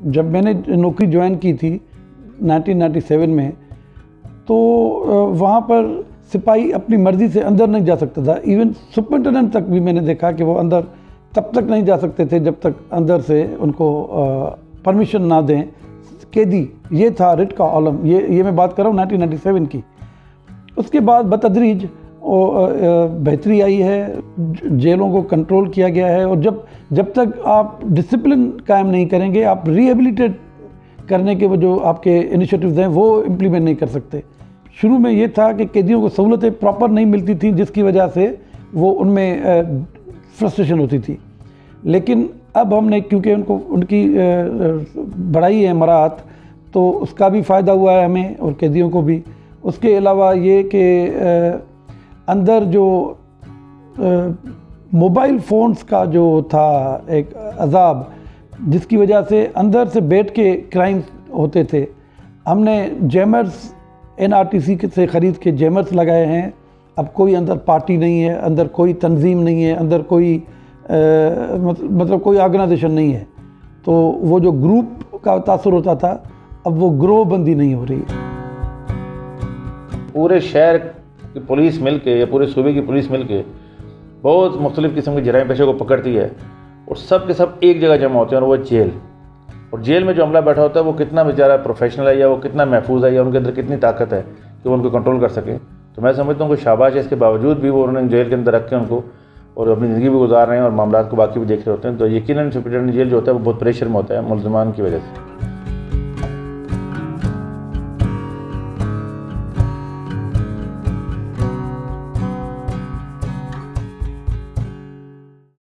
जब मैंने नौकरी ज्वाइन की थी 1997 में, तो वहाँ पर सिपाही अपनी मर्ज़ी से अंदर नहीं जा सकता था। इवन सुपरिटेंडेंट तक भी मैंने देखा कि वो अंदर तब तक नहीं जा सकते थे जब तक अंदर से उनको परमिशन ना दें कैदी। ये था रिट का आलम। ये मैं बात कर रहा हूँ 1997 की। उसके बाद बतदरीज बेहतरी आई है, जेलों को कंट्रोल किया गया है। और जब तक आप डिसिप्लिन कायम नहीं करेंगे, आप रिहेबिलिटेट करने के वो जो आपके इनिशिएटिव्स हैं वो इम्प्लीमेंट नहीं कर सकते। शुरू में ये था कि कैदियों को सहूलतें प्रॉपर नहीं मिलती थी, जिसकी वजह से वो उनमें फ्रस्ट्रेशन होती थी। लेकिन अब हमने क्योंकि उनकी बढ़ाई है मराहत, तो उसका भी फ़ायदा हुआ है हमें और कैदियों को भी। उसके अलावा ये कि अंदर जो मोबाइल फ़ोन्स का जो था एक अजाब, जिसकी वजह से अंदर से बैठ के क्राइम होते थे, हमने जैमर्स NRTC से ख़रीद के जैमर्स लगाए हैं। अब कोई अंदर पार्टी नहीं है, अंदर कोई तंजीम नहीं है, अंदर कोई मतलब कोई ऑर्गेनाइजेशन नहीं है। तो वो जो ग्रुप का तासुर होता था, अब वो ग्रोह बंदी नहीं हो रही। पूरे शहर की पुलिस मिलके या पूरे सूबे की पुलिस मिलके बहुत मुख्तलिफ़ किस्म के जराइम पेशे को पकड़ती है और सब के सब एक जगह जमा होते हैं, और वो जेल। और जेल में जो अमला बैठा होता है वो कितना बेचारा प्रोफेशनल है, या वो कितना महफूज है, या उनके अंदर कितनी ताकत है कि वो उनको कंट्रोल कर सके। तो मैं समझता हूँ कि शाबाश है, इसके बावजूद भी वो उन्होंने जेल के अंदर रख के उनको और अपनी ज़िंदगी भी गुजार रहे हैं और मामलात को बाकी भी देख रहे होते हैं। तो यकीनन सुपरिटेंडेंट जेल जो होता है वो बहुत प्रेशर में होता है मुलजमान की वजह से।